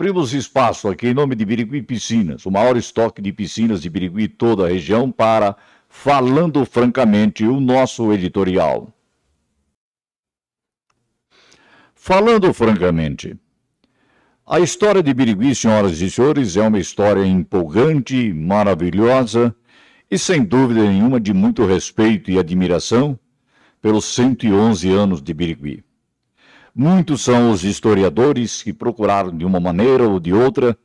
abrimos espaço aqui em nome de Birigui Piscinas, o maior estoque de piscinas de Birigui e toda a região, para Falando Francamente, o nosso editorial. Falando francamente, a história de Birigui, senhoras e senhores, é uma história empolgante, maravilhosa e, sem dúvida nenhuma, de muito respeito e admiração pelos 111 anos de Birigui. Muitos são os historiadores que procuraram, de uma maneira ou de outra,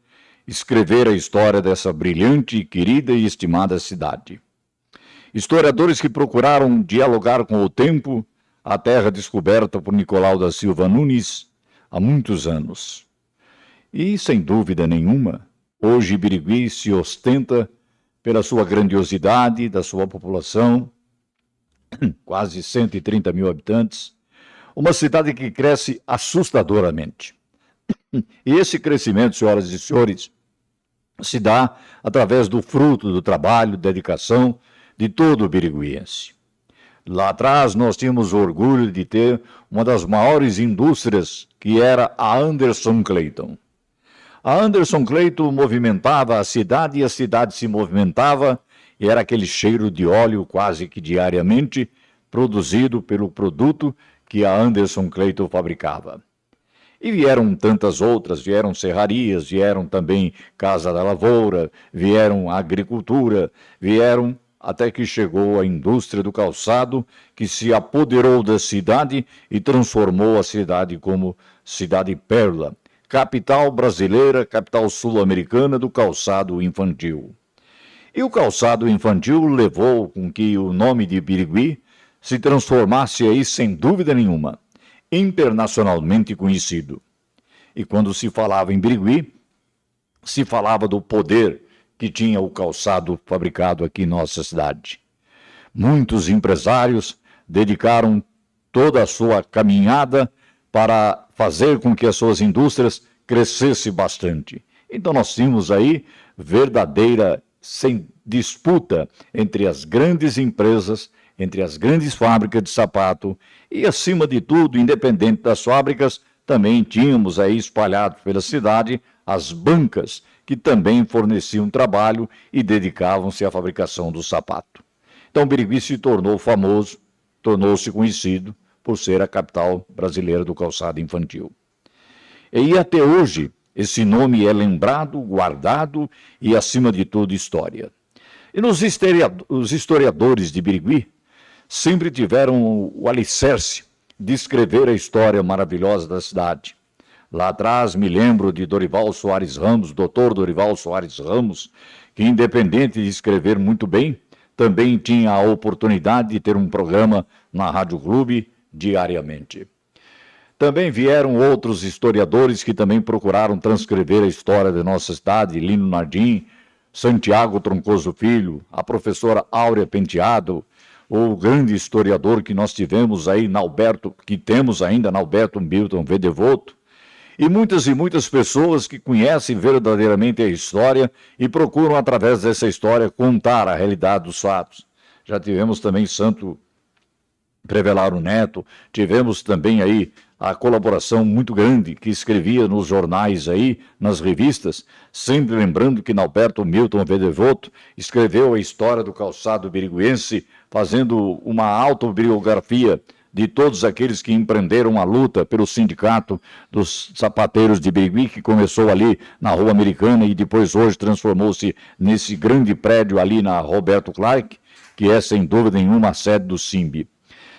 escrever a história dessa brilhante, querida e estimada cidade. Historiadores que procuraram dialogar com o tempo, a terra descoberta por Nicolau da Silva Nunes há muitos anos. E, sem dúvida nenhuma, hoje Birigui se ostenta pela sua grandiosidade, da sua população, quase 130 mil habitantes, uma cidade que cresce assustadoramente. E esse crescimento, senhoras e senhores, se dá através do fruto do trabalho, dedicação de todo o biriguiense. Lá atrás nós tínhamos o orgulho de ter uma das maiores indústrias, que era a Anderson Clayton. A Anderson Clayton movimentava a cidade e a cidade se movimentava, e era aquele cheiro de óleo quase que diariamente produzido pelo produto que a Anderson Clayton fabricava. E vieram tantas outras, vieram serrarias, vieram também Casa da Lavoura, vieram a agricultura, vieram até que chegou a indústria do calçado, que se apoderou da cidade e transformou a cidade como cidade pérola, capital brasileira, capital sul-americana do calçado infantil. E o calçado infantil levou com que o nome de Birigui se transformasse aí, sem dúvida nenhuma, internacionalmente conhecido. E quando se falava em Birigui, se falava do poder que tinha o calçado fabricado aqui em nossa cidade. Muitos empresários dedicaram toda a sua caminhada para fazer com que as suas indústrias crescessem bastante. Então nós tínhamos aí verdadeira sem disputa entre as grandes empresas, entre as grandes fábricas de sapato e, acima de tudo, independente das fábricas, também tínhamos aí espalhados pela cidade as bancas, que também forneciam trabalho e dedicavam-se à fabricação do sapato. Então Birigui se tornou famoso, tornou-se conhecido por ser a capital brasileira do calçado infantil. E até hoje esse nome é lembrado, guardado e, acima de tudo, história. E os historiadores de Birigui sempre tiveram o alicerce de escrever a história maravilhosa da cidade. Lá atrás me lembro de Dorival Soares Ramos, doutor Dorival Soares Ramos, que, independente de escrever muito bem, também tinha a oportunidade de ter um programa na Rádio Clube diariamente. Também vieram outros historiadores que também procuraram transcrever a história da nossa cidade: Lino Nardim, Santiago Troncoso Filho, a professora Áurea Penteado, o grande historiador que nós tivemos aí, que temos ainda, Nauberto Milton V. Devoto, e muitas pessoas que conhecem verdadeiramente a história e procuram, através dessa história, contar a realidade dos fatos. Já tivemos também Santo Prevelaro Neto, tivemos também aí a colaboração muito grande que escrevia nos jornais aí, nas revistas, sempre lembrando que Nauberto Milton V. Devoto escreveu a história do calçado biriguense, fazendo uma autobiografia de todos aqueles que empreenderam a luta pelo sindicato dos sapateiros de Birigui, que começou ali na Rua Americana e depois hoje transformou-se nesse grande prédio ali na Roberto Clark, que é sem dúvida nenhuma a sede do SIMB.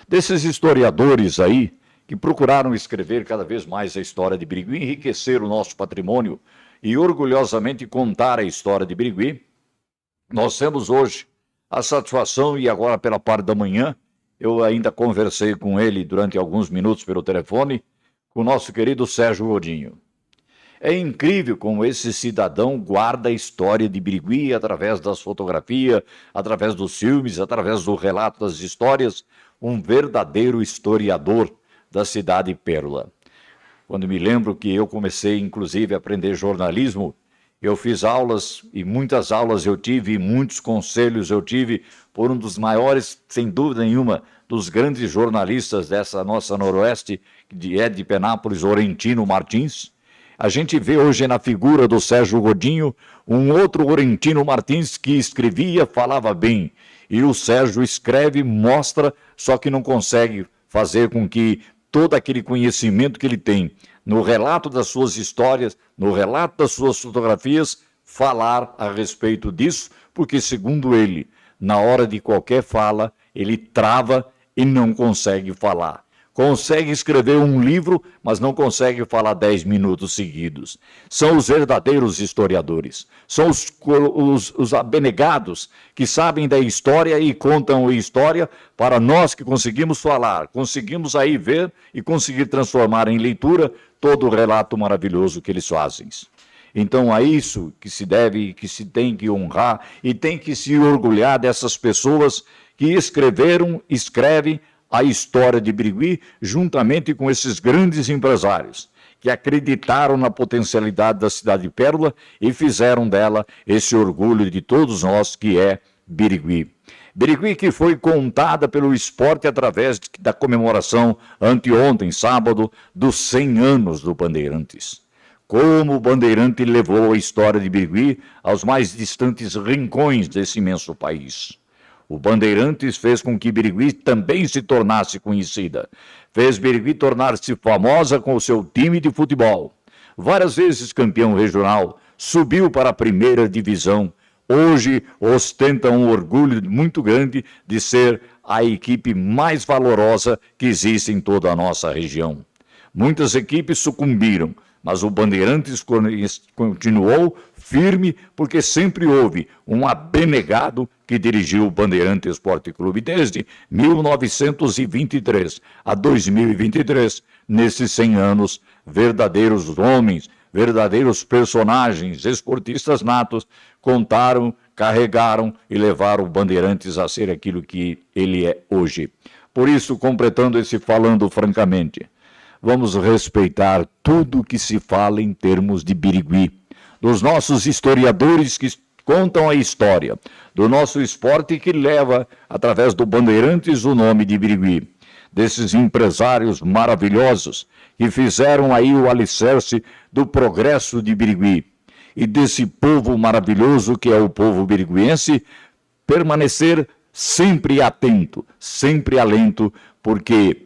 Desses historiadores aí, que procuraram escrever cada vez mais a história de Birigui, enriquecer o nosso patrimônio e orgulhosamente contar a história de Birigui, nós temos hoje a satisfação, e agora pela parte da manhã, eu ainda conversei com ele durante alguns minutos pelo telefone, com o nosso querido Sérgio Godinho. É incrível como esse cidadão guarda a história de Birigui através das fotografias, através dos filmes, através do relato das histórias, um verdadeiro historiador da cidade Pérola. Quando me lembro que eu comecei, inclusive, a aprender jornalismo, eu fiz aulas, e muitas aulas eu tive, e muitos conselhos eu tive, por um dos maiores, sem dúvida nenhuma, dos grandes jornalistas dessa nossa Noroeste, de Penápolis, Orentino Martins. A gente vê hoje na figura do Sérgio Godinho um outro Orentino Martins que escrevia, falava bem. E o Sérgio escreve, mostra, só que não consegue fazer com que todo aquele conhecimento que ele tem no relato das suas histórias, no relato das suas fotografias, falar a respeito disso, porque, segundo ele, na hora de qualquer fala, ele trava e não consegue falar. Consegue escrever um livro, mas não consegue falar 10 minutos seguidos. São os verdadeiros historiadores. São os abnegados que sabem da história e contam a história para nós que conseguimos falar, conseguimos aí ver e conseguir transformar em leitura todo o relato maravilhoso que eles fazem. Então, é isso que se deve, que se tem que honrar e tem que se orgulhar dessas pessoas que escrevem a história de Birigui, juntamente com esses grandes empresários que acreditaram na potencialidade da cidade de Pérola e fizeram dela esse orgulho de todos nós que é Birigui. Birigui que foi contada pelo esporte através da comemoração anteontem, sábado, dos 100 anos do Bandeirantes. Como o Bandeirante levou a história de Birigui aos mais distantes rincões desse imenso país. O Bandeirantes fez com que Birigui também se tornasse conhecida. Fez Birigui tornar-se famosa com o seu time de futebol. Várias vezes campeão regional, subiu para a primeira divisão. Hoje ostenta um orgulho muito grande de ser a equipe mais valorosa que existe em toda a nossa região. Muitas equipes sucumbiram, mas o Bandeirantes continuou firme porque sempre houve um abnegado que dirigiu o Bandeirantes Esporte Clube desde 1923 a 2023. Nesses 100 anos, verdadeiros homens, verdadeiros personagens, esportistas natos, contaram, carregaram e levaram o Bandeirantes a ser aquilo que ele é hoje. Por isso, completando esse Falando Francamente, vamos respeitar tudo que se fala em termos de Birigui, dos nossos historiadores que contam a história, do nosso esporte que leva, através do Bandeirantes, o nome de Birigui, desses empresários maravilhosos que fizeram aí o alicerce do progresso de Birigui, e desse povo maravilhoso que é o povo biriguense, permanecer sempre atento, sempre alento, porque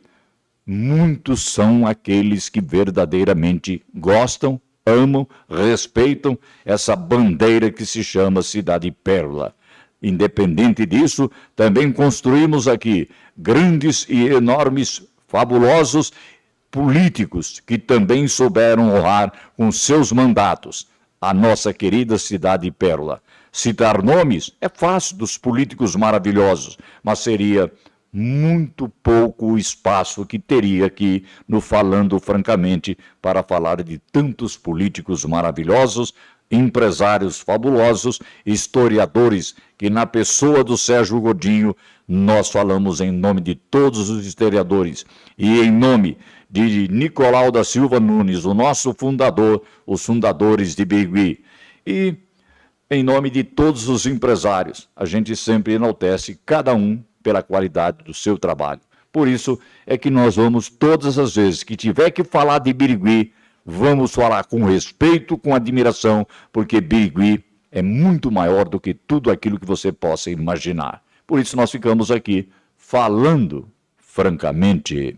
muitos são aqueles que verdadeiramente gostam, amam, respeitam essa bandeira que se chama Cidade Pérola. Independente disso, também construímos aqui grandes e enormes, fabulosos políticos que também souberam honrar com seus mandatos a nossa querida Cidade Pérola. Citar nomes é fácil dos políticos maravilhosos, mas seria muito pouco o espaço que teria aqui no Falando Francamente para falar de tantos políticos maravilhosos, empresários fabulosos, historiadores, que na pessoa do Sérgio Godinho nós falamos em nome de todos os historiadores e em nome de Nicolau da Silva Nunes, o nosso fundador, os fundadores de Birigui. E em nome de todos os empresários, a gente sempre enaltece cada um pela qualidade do seu trabalho. Por isso é que nós vamos, todas as vezes que tiver que falar de Birigui, vamos falar com respeito, com admiração, porque Birigui é muito maior do que tudo aquilo que você possa imaginar. Por isso nós ficamos aqui falando francamente.